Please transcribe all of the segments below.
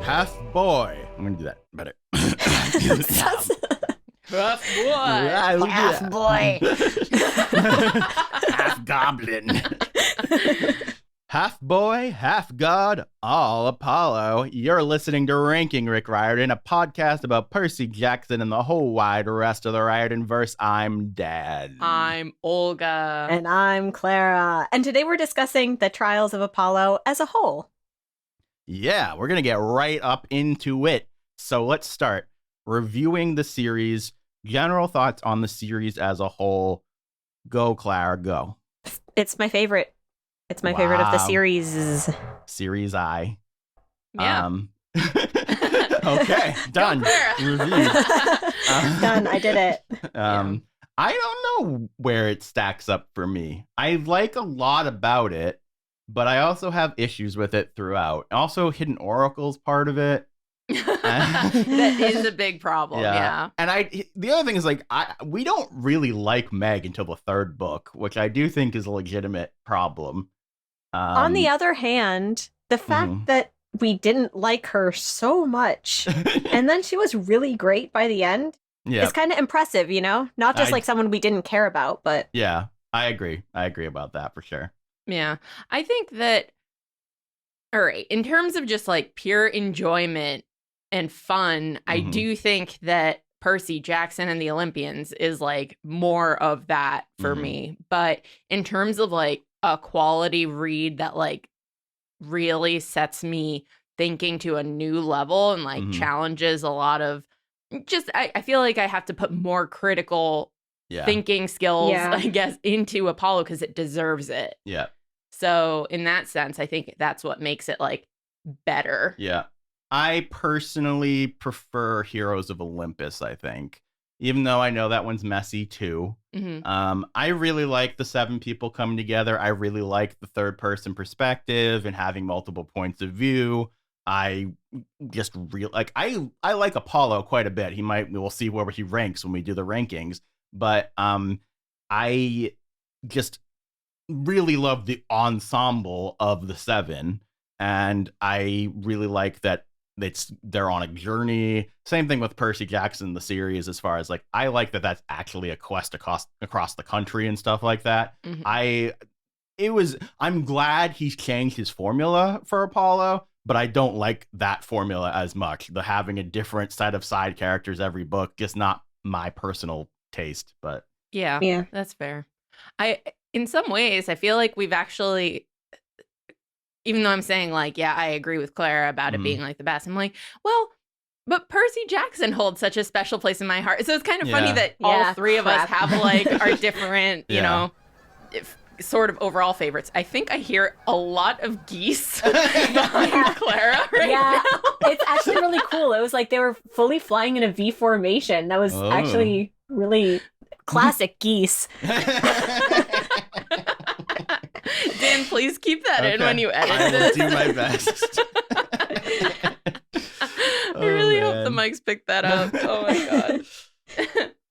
half boy. I'm gonna do that better. Rough boy. Half boy. Half goblin. Half boy, half god, all Apollo. You're listening to Ranking Rick Riordan, a podcast about Percy Jackson and the whole wide rest of the Riordanverse. I'm Dad. I'm Olga. And I'm Clara. And today we're discussing the Trials of Apollo as a whole. Yeah, we're going to get right up into it. So let's start reviewing the series. General thoughts on the series as a whole. Go, Clara, go. It's my favorite. It's my favorite of the series. Series I. Yeah. Okay, done. Reviewed. Done. I did it. I don't know where it stacks up for me. I like a lot about it, but I also have issues with it throughout. Also, Hidden Oracle's part of it. That is a big problem. Yeah. And the other thing is, like, we don't really like Meg until the third book, which I do think is a legitimate problem. On the other hand, the fact that we didn't like her so much and then she was really great by the end is kind of impressive, you know? Not just like someone we didn't care about, but... Yeah, I agree. I agree about that for sure. Yeah. I think that, all right, in terms of just like pure enjoyment and fun, I do think that Percy Jackson and the Olympians is like more of that for me. But in terms of like a quality read that like really sets me thinking to a new level and like challenges a lot of just, I feel like I have to put more critical thinking skills, I guess, into Apollo because it deserves it. Yeah. So in that sense, I think that's what makes it like better. Yeah. I personally prefer Heroes of Olympus, I think, even though I know that one's messy too. I really like the 7 people coming together. I really like the third person perspective and having multiple points of view. I just I like Apollo quite a bit. We'll see where he ranks when we do the rankings, but I just really love the ensemble of the 7, and I really like that they're on a journey. Same thing with Percy Jackson, the series, as far as like, I like that that's actually a quest across the country and stuff like that. I'm glad he's changed his formula for Apollo, but I don't like that formula as much. The having a different set of side characters every book, just not my personal taste, but yeah, that's fair. In some ways, I feel like we've actually, even though I'm saying like, yeah, I agree with Clara about it being like the best, I'm like, well, but Percy Jackson holds such a special place in my heart. So it's kind of funny that all 3 of us have like our different, you know, sort of overall favorites. I think I hear a lot of geese behind Clara right now. It's actually really cool. It was like they were fully flying in a V formation. That was actually really classic geese. Dan, please keep that in when you edit I will this. do my best. I really hope the mics pick that up. Oh my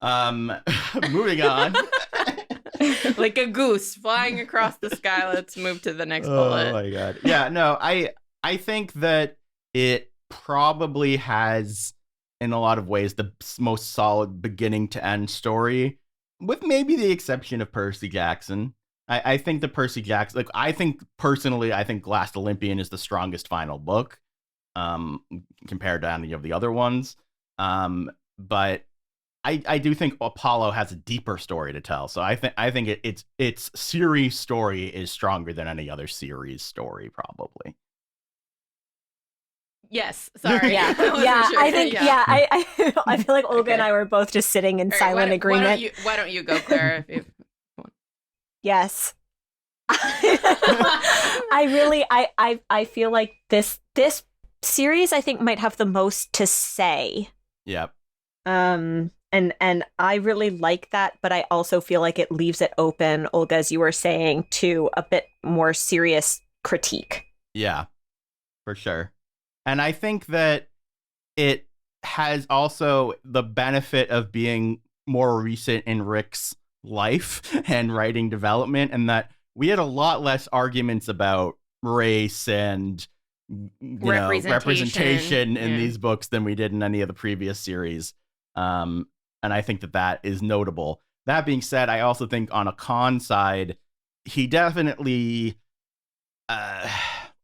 god. Moving on. Like a goose flying across the sky. Let's move to the next bullet. Oh my god. Yeah, no, I think that it probably has, in a lot of ways, the most solid beginning to end story, with maybe the exception of Percy Jackson. I think the Percy Jackson, like, I think Last Olympian is the strongest final book, compared to any of the other ones. But I do think Apollo has a deeper story to tell. So I think its series story is stronger than any other series story, probably. Yes, sorry. Yeah, Sure. I think I feel like Olga and I were both just sitting in silent agreement. Why don't you go, Clara? Yes. I feel like this series, I think, might have the most to say. Yep. And I really like that, but I also feel like it leaves it open, Olga, as you were saying, to a bit more serious critique. Yeah, for sure. And I think that it has also the benefit of being more recent in Rick's life and writing development, and that we had a lot less arguments about race and representation in these books than we did in any of the previous series. And I think that is notable. That being said, I also think on a con side, he definitely, I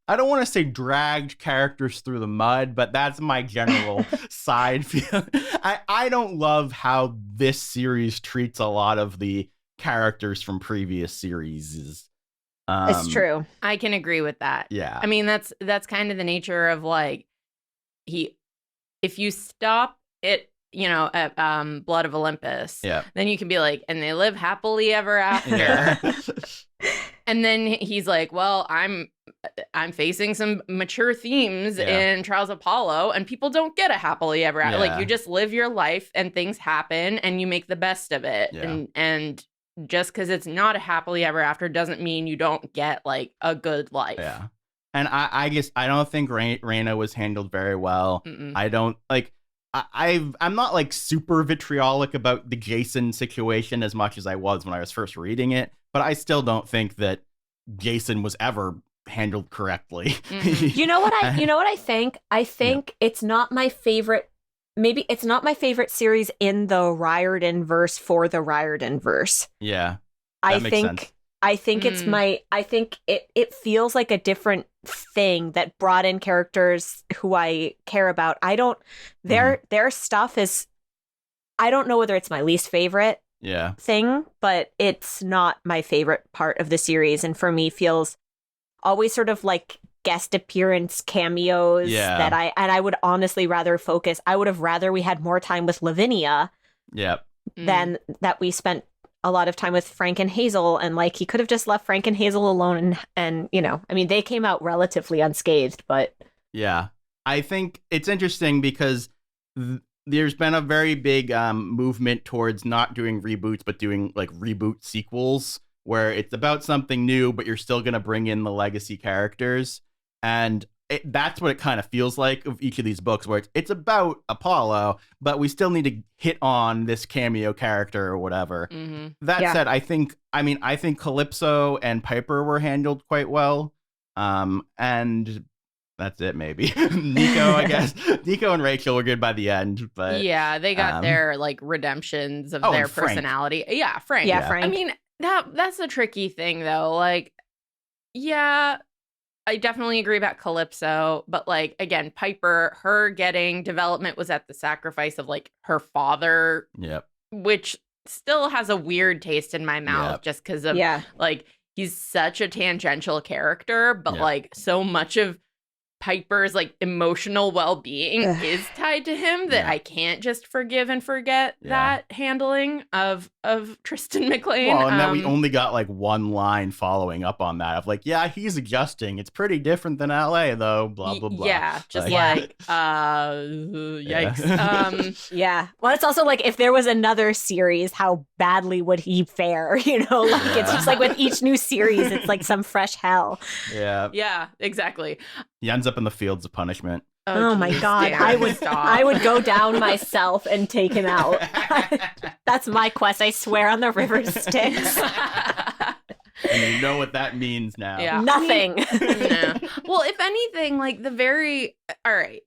don't want to say dragged characters through the mud, but that's my general side feel. I don't love how this series treats a lot of the characters from previous series. It's true. I can agree with that. Yeah. I mean, that's kind of the nature of like, if you stop it, at Blood of Olympus, then you can be like, and they live happily ever after. Yeah. And then he's like, well, I'm facing some mature themes in Trials of Apollo, and people don't get a happily ever after. Like, you just live your life and things happen and you make the best of it. Yeah. And just because it's not a happily ever after doesn't mean you don't get like a good life. Yeah. And I guess I don't think Raina was handled very well. Mm-mm. I don't like. I'm not like super vitriolic about the Jason situation as much as I was when I was first reading it, but I still don't think that Jason was ever handled correctly. Mm-hmm. You know what I think? I think it's not my favorite. Maybe it's not my favorite series in the Riordanverse for the Riordanverse. Yeah. I think it's I think it feels like a different thing that brought in characters who I care about. Their stuff is, I don't know whether it's my least favorite thing, but it's not my favorite part of the series, and for me feels always sort of like guest appearance cameos that I would honestly rather focus. I would have rather we had more time with Lavinia than that we spent a lot of time with Frank and Hazel, and like he could have just left Frank and Hazel alone and I mean, they came out relatively unscathed, but I think it's interesting because there's been a very big movement towards not doing reboots but doing like reboot sequels where it's about something new but you're still going to bring in the legacy characters, and that's what it kind of feels like of each of these books, where it's about Apollo, but we still need to hit on this cameo character or whatever. Mm-hmm. That said, I think Calypso and Piper were handled quite well. And that's it, maybe. Nico, I guess. Nico and Rachel were good by the end, but yeah, they got their like redemptions of their personality. Yeah, Frank. Yeah, Frank. I mean, that's a tricky thing though. Like, yeah, I definitely agree about Calypso, but like, again, Piper, her getting development was at the sacrifice of like her father, which still has a weird taste in my mouth just because of like, he's such a tangential character, but like so much of Piper's like emotional well-being is tied to him that I can't just forgive and forget that handling of Tristan McLean. Well, and that we only got like one line following up on that of like, he's adjusting. It's pretty different than LA though, blah, blah, blah. Yeah, just yikes. Well, it's also like if there was another series, how badly would he fare? Like it's just like with each new series, it's like some fresh hell. Yeah, exactly. He ends up in the fields of punishment. Oh my God. I would go down myself and take him out. That's my quest. I swear on the river Styx. And you know what that means now. Yeah. Nothing. No. Well, if anything, like the very, all right,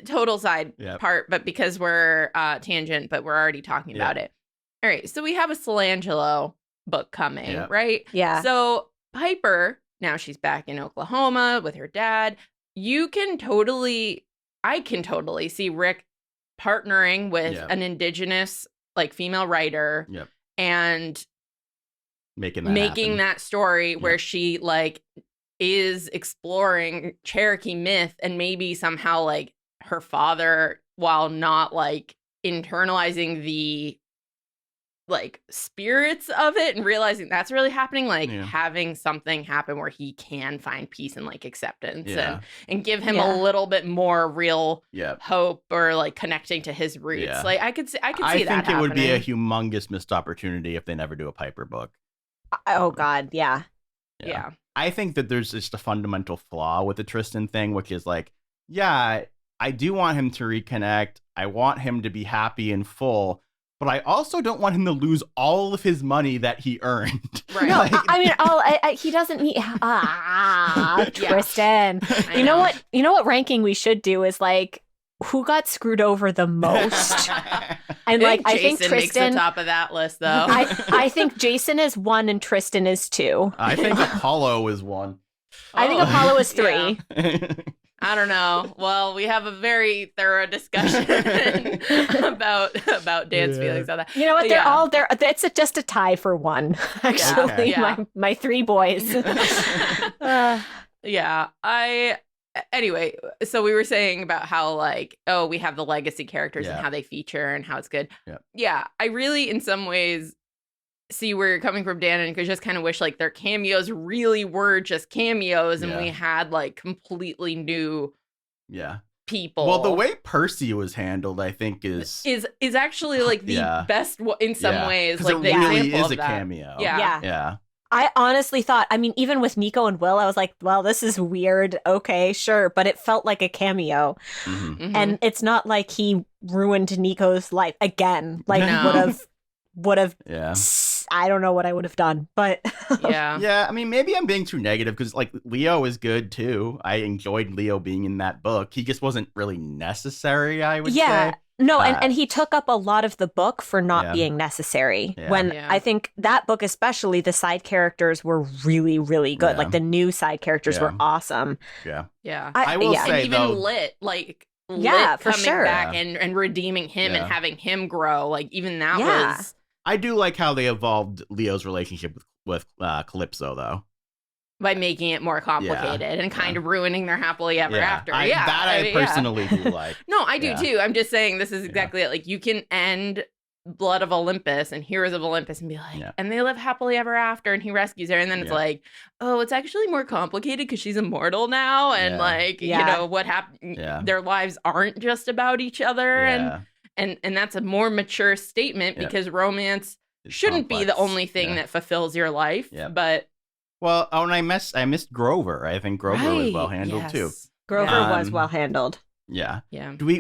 total side part, but because we're tangent, but we're already talking about it. All right. So we have a Solangelo book coming, right? Yeah. So Piper, now she's back in Oklahoma with her dad. I can totally see Rick partnering with an indigenous like female writer and making that story where she like is exploring Cherokee myth and maybe somehow like her father, while not like internalizing the like spirits of it and realizing that's really happening, like having something happen where he can find peace and like acceptance and give him a little bit more real hope or like connecting to his roots. Like I could see that I think happening. It would be a humongous missed opportunity if they never do a Piper book. Oh God, yeah. I think that there's just a fundamental flaw with the Tristan thing, which is like, I do want him to reconnect. I want him to be happy and full. but I also don't want him to lose all of his money that he earned. Right. No, I mean, he doesn't need. Tristan. You know what? You know what ranking we should do is like who got screwed over the most. And like I think Jason Tristan makes the top of that list, though. I think Jason is 1 and Tristan is 2. I think Apollo is 1. I think Apollo is 3. Yeah. I don't know. Well, we have a very thorough discussion about Dan's feelings on that. You know what? They're all there. It's just a tie for 1. Actually, Yeah. my 3 boys. Anyway, so we were saying about how like, oh, we have the legacy characters and how they feature and how it's good. Yeah, I really, in some ways, see where you're coming from, Dan, and could just kind of wish like their cameos really were just cameos and we had like completely new people. Well, the way Percy was handled, I think, is actually like the best in some ways. Like it the really example is of a that. cameo. Yeah. I honestly thought, I mean, even with Nico and Will, I was like, well, this is weird. Okay, sure. But it felt like a cameo. Mm-hmm. And it's not like he ruined Nico's life again. Like, would have. Yeah. I don't know what I would have done, but. Yeah. I mean, maybe I'm being too negative because, like, Leo is good, too. I enjoyed Leo being in that book. He just wasn't really necessary, I would say. No, and he took up a lot of the book for not being necessary. When I think that book especially, the side characters were really, really good. Like the new side characters were awesome. Yeah. I will say, and even though, Lit for coming sure. back and redeeming him and having him grow. Like even that was. I do like how they evolved Leo's relationship with Calypso, though. By making it more complicated and kind of ruining their happily ever after. I personally do like. No, I do too. I'm just saying this is exactly it. Like you can end Blood of Olympus and Heroes of Olympus and be like, and they live happily ever after and he rescues her. And then it's like, oh, it's actually more complicated because she's immortal now. And like, you know, what happened, their lives aren't just about each other. And that's a more mature statement because romance shouldn't be the only thing that fulfills your life. But well, and I missed Grover. I think Grover was well handled too. Grover was well handled. Yeah.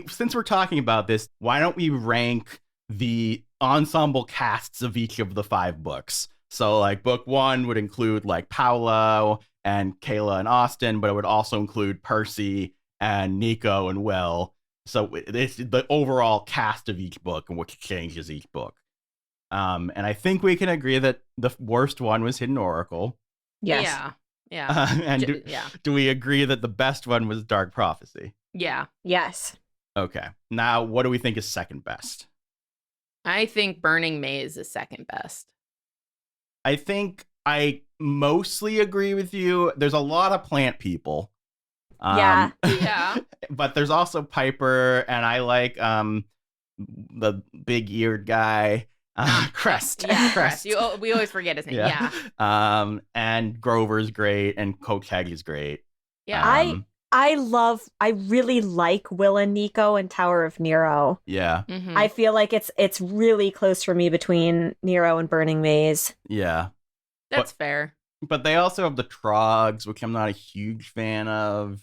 Since we're talking about this, why don't we rank the ensemble casts of each of the 5 books? So like book 1 would include like Paolo and Kayla and Austin, but it would also include Percy and Nico and Will. So it's the overall cast of each book and what changes each book. And I think we can agree that the worst one was Hidden Oracle. Yes. And do we agree that the best one was Dark Prophecy? Yeah. Yes. Okay. Now, what do we think is second best? I think Burning Maze is second best. I think I mostly agree with you. There's a lot of plant people. But there's also Piper, and I like the big-eared guy. Crest. Crest. We always forget his name. And Grover's great, and Coach Haggie's great. I really like Will and Nico and Tower of Nero. Yeah. Mm-hmm. I feel like it's really close for me between Nero and Burning Maze. Yeah. That's fair. But they also have the Trogs, which I'm not a huge fan of.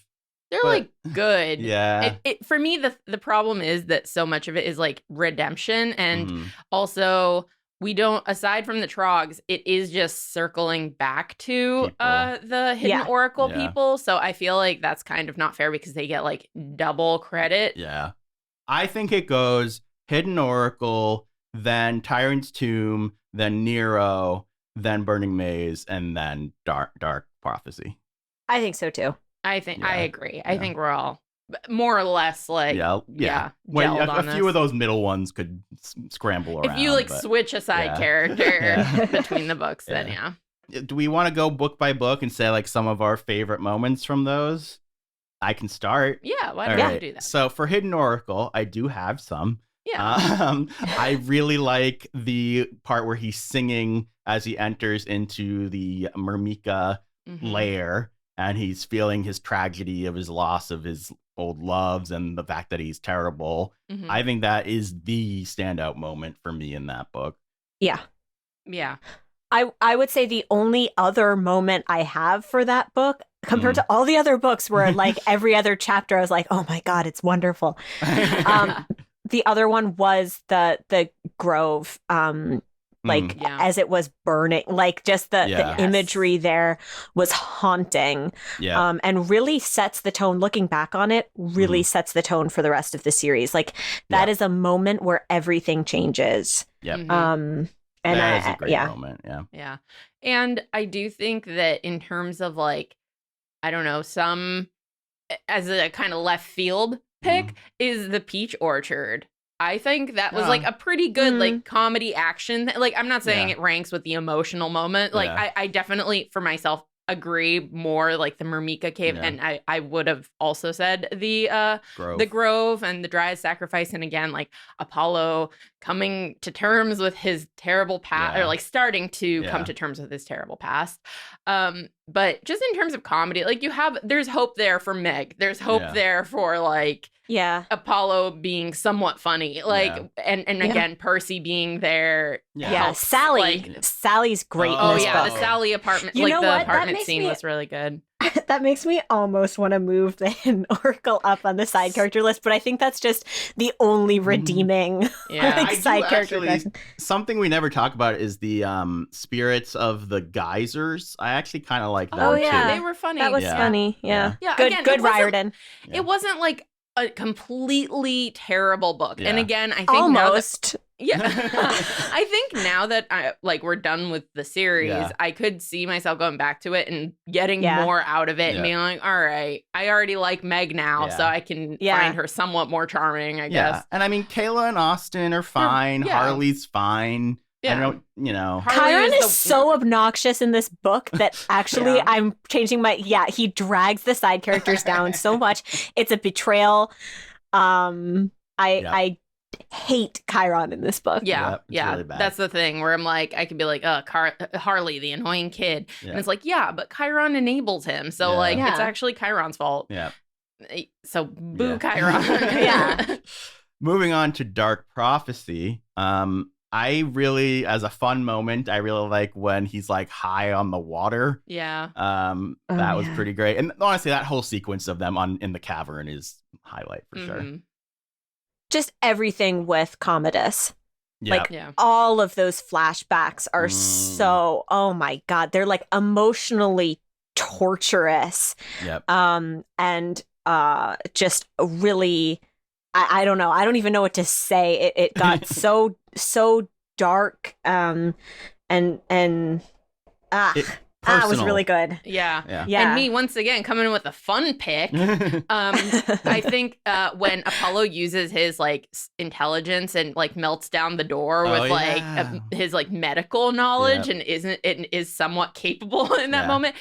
They're like good. Yeah. For me, the problem is that so much of it is like redemption. And also we don't, aside from the Trogs, it is just circling back to the Hidden Oracle people. So I feel like that's kind of not fair because they get like double credit. Yeah. I think it goes Hidden Oracle, then Tyrant's Tomb, then Nero, then Burning Maze, and then Dark Prophecy. I think so too. I agree. I think we're all more or less like well, a few of those middle ones could scramble around. If you like switch a side character between the books, then Do we want to go book by book and say like some of our favorite moments from those? I can start. Yeah, why don't you do that? So for Hidden Oracle, I do have some. Yeah. I really like the part where he's singing as he enters into the Myrmica lair. And he's feeling his tragedy of his loss of his old loves and the fact that he's terrible. Mm-hmm. I think that is the standout moment for me in that book. Yeah. Yeah. I would say the only other moment I have for that book, compared to all the other books where like every other chapter I was like, oh my God, it's wonderful. the other one was the grove, as it was burning, like just the imagery there was haunting, and really sets the tone. Looking back on it, really sets the tone for the rest of the series. Like that is a moment where everything changes. And that is a great moment. Yeah. And I do think that in terms of like, I don't know, some as a kind of left field pick is the Peach Orchard. I think that was like a pretty good like comedy action. Like, I'm not saying it ranks with the emotional moment. Like, I definitely for myself agree more like the Myrmica Cave, and I would have also said the Grove and the Dryad Sacrifice, and again like Apollo coming to terms with his terrible past, or like starting to come to terms with his terrible past. But just in terms of comedy, like there's hope there for Meg. There's hope there for like Apollo being somewhat funny, like and again Percy being there. Sally's great in this book. The Sally apartment, the apartment scene was really good. That makes me almost want to move the Oracle up on the side character list, but I think that's just the only redeeming side character. Something we never talk about is the spirits of the geysers. I actually kind of like them too. They were funny. That was funny. Yeah. Good Riordan. It wasn't like a completely terrible book. And again, I think almost. I think now that we're done with the series, I could see myself going back to it and getting more out of it and being like, all right, I already like Meg now, so I can find her somewhat more charming, I guess. And I mean, Kayla and Austin are fine. Harley's fine. I don't, Chiron is so obnoxious in this book that actually I'm changing my, he drags the side characters down so much. It's a betrayal. I hate Chiron in this book. Really bad. That's the thing where I'm like, I could be like, Harley, the annoying kid. And it's like, but Chiron enables him. So it's actually Chiron's fault. So boo Chiron. Moving on to Dark Prophecy. I really, as a fun moment, I really like when he's like high on the water. That was pretty great. And honestly, that whole sequence of them in the cavern is highlight for sure. Just everything with Commodus. All of those flashbacks are so, oh my God, they're like emotionally torturous. And just really, I don't know. I don't even know what to say. It got so dark. It was really good. And me once again coming in with a fun pick. I think when Apollo uses his like intelligence and like melts down the door with his like medical knowledge and is somewhat capable in that moment.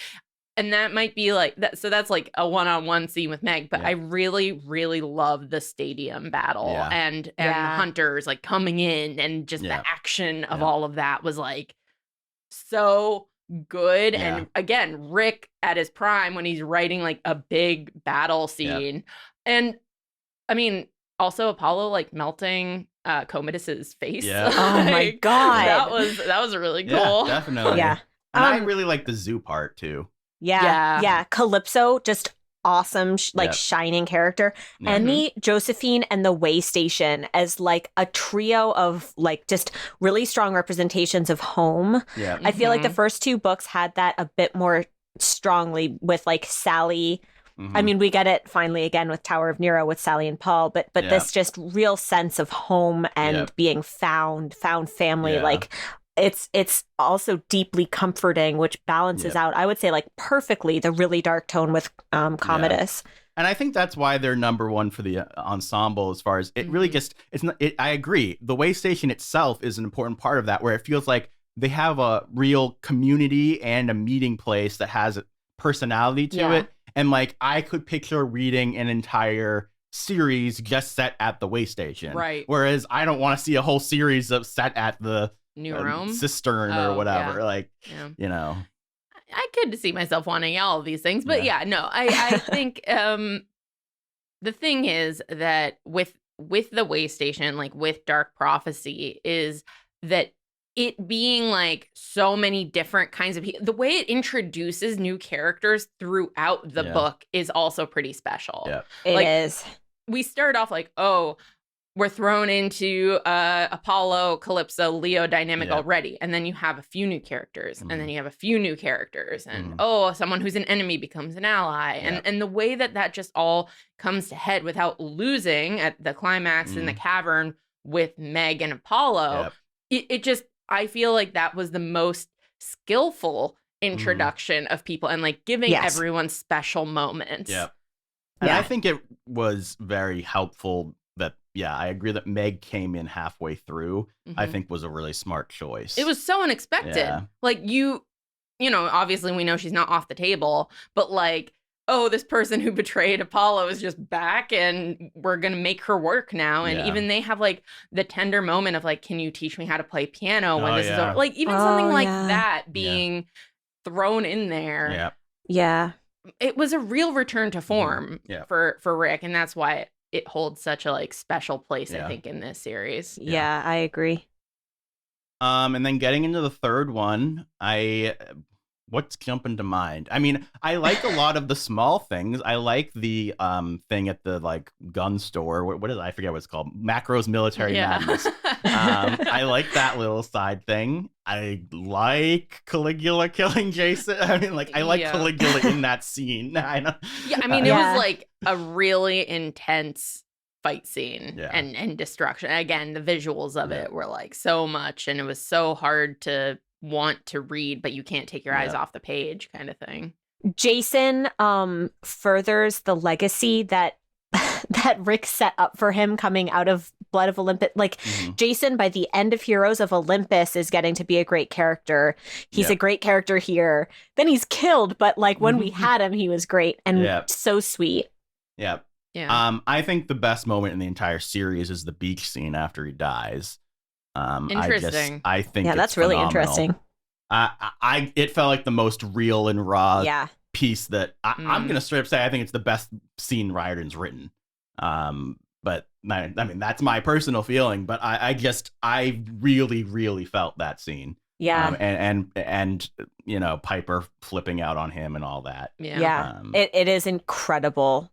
And that might be like that. So that's like a one-on-one scene with Meg. But I really, really love the stadium battle and the hunters like coming in and just the action of all of that was like so good. And again, Rick at his prime when he's writing like a big battle scene. And I mean, also Apollo like melting Commodus's face. Oh my God. That was really cool. Definitely. And I really like the zoo part too. Calypso, just awesome, shining character. Emmy, Josephine, and the Way Station as like a trio of like just really strong representations of home. I feel like the first two books had that a bit more strongly with like Sally. I mean, we get it finally again with Tower of Nero with Sally and Paul, but this just real sense of home and being found family, like. It's also deeply comforting, which balances out, I would say, like perfectly the really dark tone with Commodus. And I think that's why they're number one for the ensemble as far as it really just, I agree. The Way Station itself is an important part of that, where it feels like they have a real community and a meeting place that has a personality to it. And like, I could picture reading an entire series just set at the Way Station. Right. Whereas I don't want to see a whole series of set at the New Rome cistern or whatever, I could see myself wanting all of these things, but I think the thing is that with the Way Station, like with Dark Prophecy, is that it being like so many different kinds of people, the way it introduces new characters throughout the book is also pretty special. It is. We start off like, oh, we're thrown into Apollo, Calypso, Leo dynamic already. And then you have a few new characters. And then you have a few new characters. And someone who's an enemy becomes an ally. And the way that just all comes to head without losing at the climax in the cavern with Meg and Apollo, it just, I feel like that was the most skillful introduction of people and like giving everyone special moments. And I think it was very helpful that, I agree that Meg came in halfway through, I think was a really smart choice. It was so unexpected. Like you know, obviously we know she's not off the table, but like, oh, this person who betrayed Apollo is just back and we're going to make her work now. And even they have like the tender moment of like, can you teach me how to play piano when this is over? Like even something like that being thrown in there. Yeah. It was a real return to form for Rick. And that's why it holds such a like special place, I think, in this series. Yeah, I agree. And then getting into the third one, what's jumping to mind? I mean, I like a lot of the small things. I like the thing at the like gun store. What is it? I forget what it's called. Macro's Military Madness. I like that little side thing. I like Caligula killing Jason. I mean, like I like Caligula in that scene. I know. Yeah, I mean, it was like a really intense fight scene and destruction. Again, the visuals of it were like so much, and it was so hard to want to read, but you can't take your eyes off the page kind of thing. Jason furthers the legacy that Rick set up for him coming out of Blood of Olympus. Like Jason, by the end of Heroes of Olympus, is getting to be a great character. He's a great character here. Then he's killed, but like when we had him, he was great and so sweet. Yeah. I think the best moment in the entire series is the beach scene after he dies. Interesting. I think that's really interesting. It felt like the most real and raw piece that I'm gonna straight up say I think it's the best scene Riordan's written. But I mean that's my personal feeling. But I really really felt that scene. Yeah. And you know, Piper flipping out on him and all that. Yeah. It is incredible.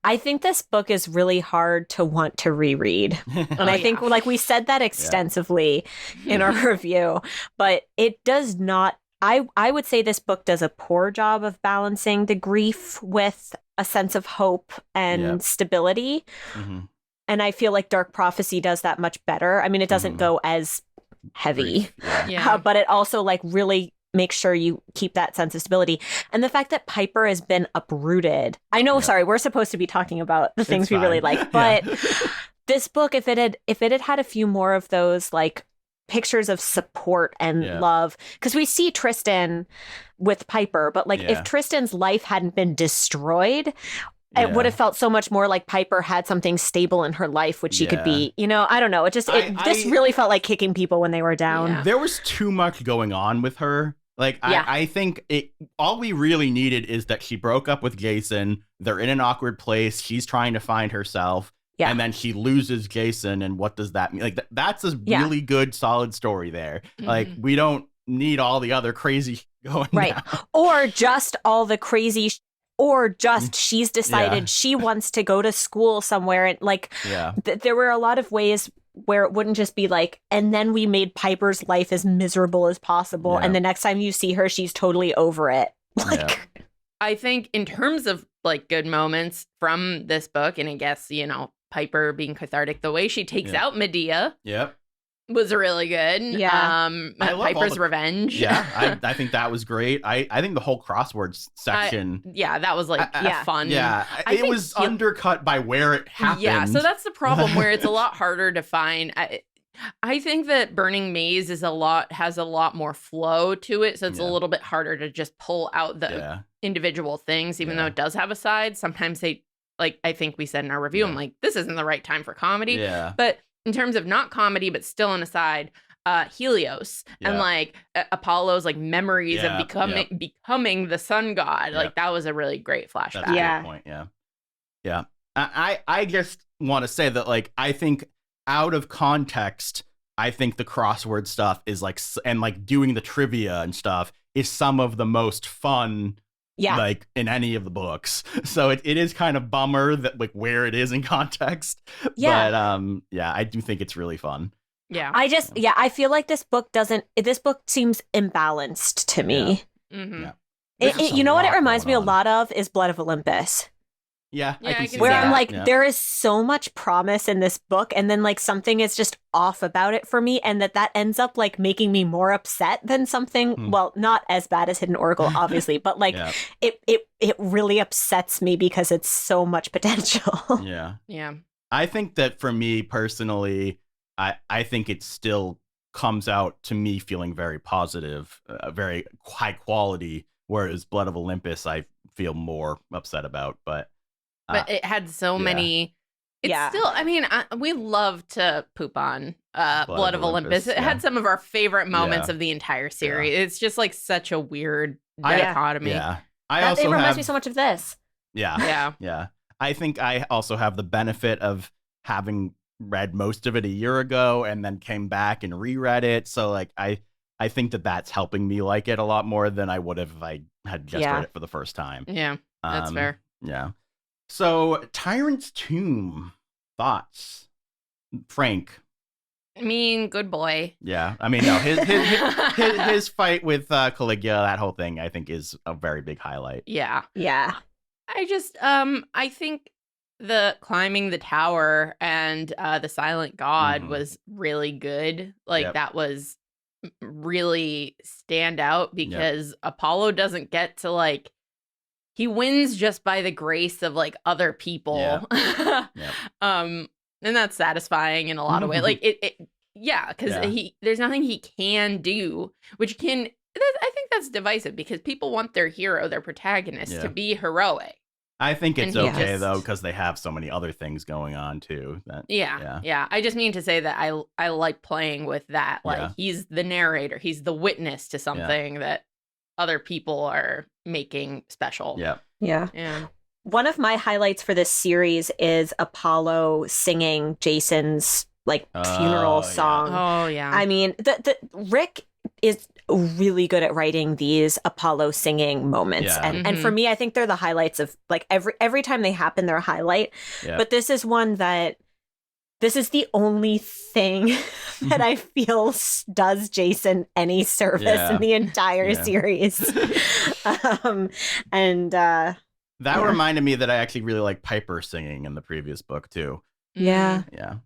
I think this book is really hard to want to reread. And I think like we said that extensively in our review, but it does not, I would say this book does a poor job of balancing the grief with a sense of hope and stability. And I feel like Dark Prophecy does that much better. I mean, it doesn't go as heavy, but it also like really make sure you keep that sense of stability. And the fact that Piper has been uprooted. I know, sorry, we're supposed to be talking about the things we really like, but this book, if it had had a few more of those like pictures of support and love, because we see Tristan with Piper, but like if Tristan's life hadn't been destroyed, it would have felt so much more like Piper had something stable in her life, which she could be, you know, I don't know. This really felt like kicking people when they were down. There was too much going on with her. Like, I think all we really needed is that she broke up with Jason. They're in an awkward place. She's trying to find herself. And then she loses Jason. And what does that mean? Like, that's a really good, solid story there. Like, we don't need all the other crazy going down. Or just all the crazy or just she's decided she wants to go to school somewhere. And like, there were a lot of ways where it wouldn't just be like, and then we made Piper's life as miserable as possible. And the next time you see her, she's totally over it. Like, I think in terms of like good moments from this book, and I guess, you know, Piper being cathartic, the way she takes out Medea. Was really good. I love Piper's revenge. I think that was great. I think the whole crosswords section. That was like fun. It was undercut by where it happened. Yeah, so that's the problem where it's a lot harder to find. I think that Burning Maze has a lot more flow to it, so it's a little bit harder to just pull out the individual things, even though it does have a side. Sometimes they, like I think we said in our review, I'm like, this isn't the right time for comedy. But in terms of not comedy, but still an aside, Helios and like Apollo's like memories of becoming the sun god. Like that was a really great flashback. That's a good point. I just want to say that like I think out of context, I think the crossword stuff is like, and like doing the trivia and stuff is some of the most fun like in any of the books. So it is kind of bummer that like where it is in context. But I do think it's really fun. Yeah. I feel like this book seems imbalanced to me. You know what it reminds me a lot of is Blood of Olympus. Yeah, I can see where that. I'm like, there is so much promise in this book, and then like something is just off about it for me, and that ends up like making me more upset than something. Well, not as bad as Hidden Oracle, obviously, but like it really upsets me because it's so much potential. Yeah. I think that for me personally, I think it still comes out to me feeling very positive, very high quality, whereas Blood of Olympus I feel more upset about, but it had so many. It's still, I mean, we love to poop on Blood of Olympus. It had some of our favorite moments of the entire series. It's just like such a weird dichotomy. It reminds me so much of this. Yeah. I think I also have the benefit of having read most of it a year ago and then came back and reread it. So like I think that's helping me like it a lot more than I would have if I had just read it for the first time. Yeah, that's fair. Yeah. So, Tyrant's Tomb, thoughts? Frank. I mean, good boy. Yeah, I mean, no, his fight with Caligula, that whole thing, I think, is a very big highlight. Yeah. I just, I think the climbing the tower and the Silent God was really good. Like, that was really stand out because Apollo doesn't get to, like, he wins just by the grace of like other people. And that's satisfying in a lot of ways. Like because there's nothing he can do, which I think that's divisive because people want their hero, their protagonist to be heroic. I think it's okay though, because they have so many other things going on too. I just mean to say that I like playing with that. Like he's the narrator, he's the witness to something that other people are making special. Yeah. One of my highlights for this series is Apollo singing Jason's like funeral song. Oh yeah. I mean, the Rick is really good at writing these Apollo singing moments, and for me, I think they're the highlights of like every time they happen, they're a highlight. But this is one that. This is the only thing that I feel does Jason any service in the entire series. That reminded me that I actually really like Piper singing in the previous book too. Yeah.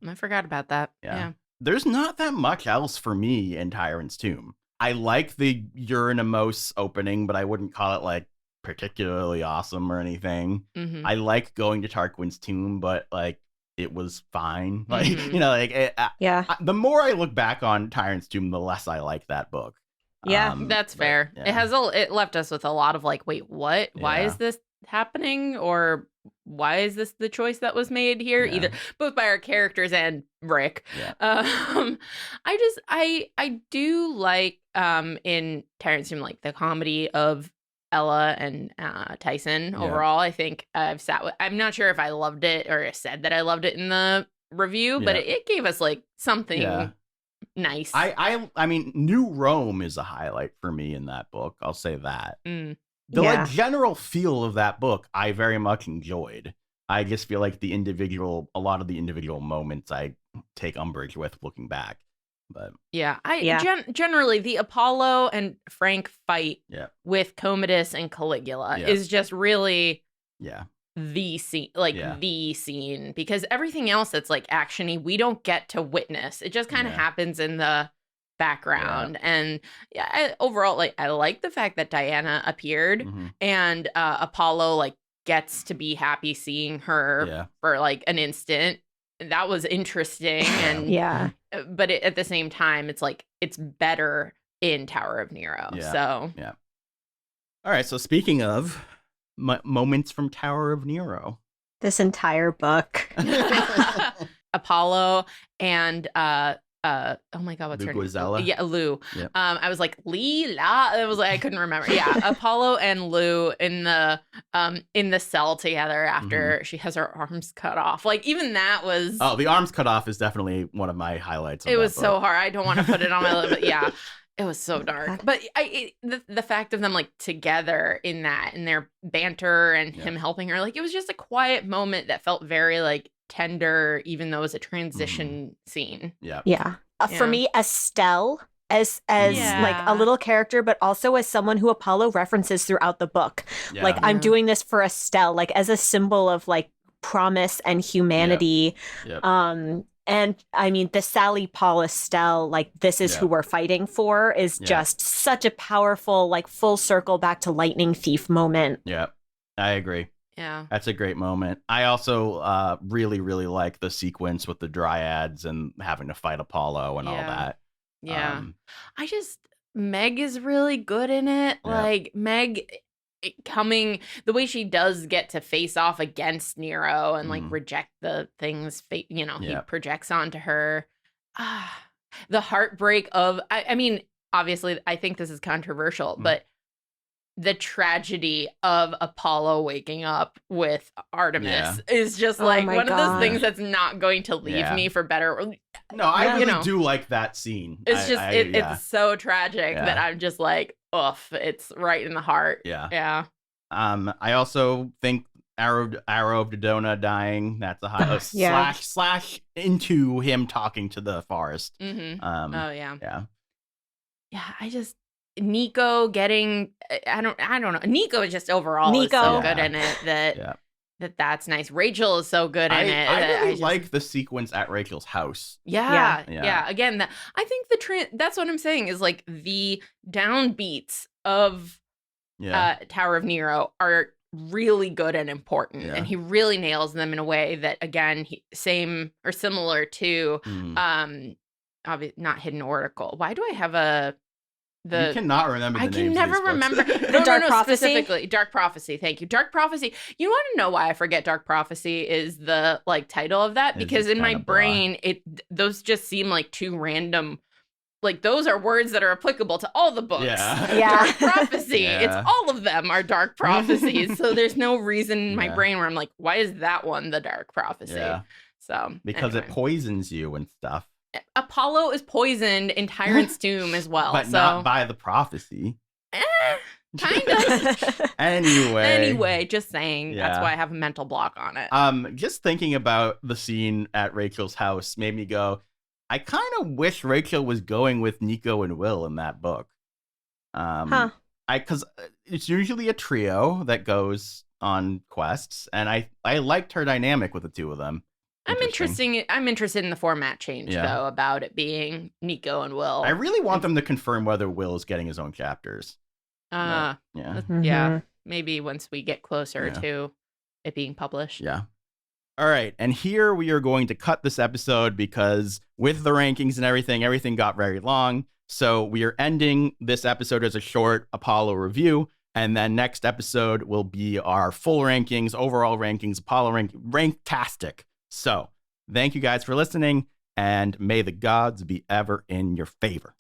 I forgot about that. Yeah. There's not that much else for me in Tyrant's Tomb. I like the Uranimos opening, but I wouldn't call it like particularly awesome or anything. I like going to Tarquin's tomb, but like it was fine. Like, you know, like, the more I look back on Tyrant's Tomb, the less I like that book. That's fair. It left us with a lot of like, wait, what? Why is this happening? Or why is this the choice that was made here? Either both by our characters and Rick. I do like in Tyrant's Tomb, like the comedy of Ella and Tyson overall. I think I'm not sure if I loved it or said that I loved it in the review, but it gave us like something nice. I mean, New Rome is a highlight for me in that book. I'll say that. The like general feel of that book, I very much enjoyed. I just feel like a lot of the individual moments I take umbrage with looking back. But generally the Apollo and Frank fight with Commodus and Caligula is just really the scene, the scene, because everything else that's like actiony we don't get to witness. It just kind of happens in the background. And overall, like I like the fact that Diana appeared and Apollo like gets to be happy seeing her for like an instant. That was interesting. And but at the same time, it's like it's better in Tower of Nero. So all right. So speaking of moments from Tower of Nero, this entire book, Apollo and oh my god, what's her name? Yeah, Lou. Yep. I was like Leela. I was like I couldn't remember. Yeah, Apollo and Lou in the cell together after she has her arms cut off. Like even that was the arms cut off is definitely one of my highlights. It was so hard. I don't want to put it on my list, but It was so dark. God. But the fact of them like together in that and their banter and him helping her, like it was just a quiet moment that felt very like tender, even though it was a transition scene. Yeah. For me, Estelle as like a little character, but also as someone who Apollo references throughout the book. Like I'm doing this for Estelle, like as a symbol of like promise and humanity. And I mean, the Sally Paul Estelle, like this is who we're fighting for, is just such a powerful, like full circle back to Lightning Thief moment. Yeah, I agree. Yeah. That's a great moment. I also really, really like the sequence with the dryads and having to fight Apollo and all that. Yeah. Meg is really good in it. Like Meg coming, the way she does get to face off against Nero and like reject the things, he projects onto her. The heartbreak of, I mean, obviously, I think this is controversial, but the tragedy of Apollo waking up with Artemis is just like one of those things that's not going to leave me for better. No, I really do like that scene. It's it's so tragic that I'm just like, oof, it's right in the heart. Yeah. I also think Arrow of Dodona dying, that's a high slash into him talking to the forest. Yeah, I just Nico getting I don't know. Nico is just overall is so good in it that's nice. Rachel is so good in it. I really like the sequence at Rachel's house. Yeah. Again, I think that's what I'm saying is like the downbeats of Tower of Nero are really good and important, and he really nails them in a way that, again, same or similar to not Hidden Oracle. Why do I have you cannot remember the names. I can never remember the Dark Prophecy. Specifically, Dark Prophecy. Thank you, Dark Prophecy. You want to know why I forget Dark Prophecy is the like title of that? Because in my brain, those just seem like two random. Like those are words that are applicable to all the books. Dark Prophecy. It's all of them are dark prophecies. So there's no reason in my brain where I'm like, why is that one the Dark Prophecy? So because it poisons you and stuff. Apollo is poisoned in Tyrant's tomb as well. But not by the prophecy. Kind of. Anyway, just saying. That's why I have a mental block on it. Just thinking about the scene at Rachel's house made me go, I kind of wish Rachel was going with Nico and Will in that book. Because it's usually a trio that goes on quests, and I liked her dynamic with the two of them. I'm interested in the format change though, about it being Nico and Will. I really want them to confirm whether Will is getting his own chapters. Maybe once we get closer to it being published. All right, and here we are going to cut this episode because with the rankings and everything got very long. So we are ending this episode as a short Apollo review, and then next episode will be our full rankings, overall rankings, Apollo ranktastic. So thank you guys for listening, and may the gods be ever in your favor.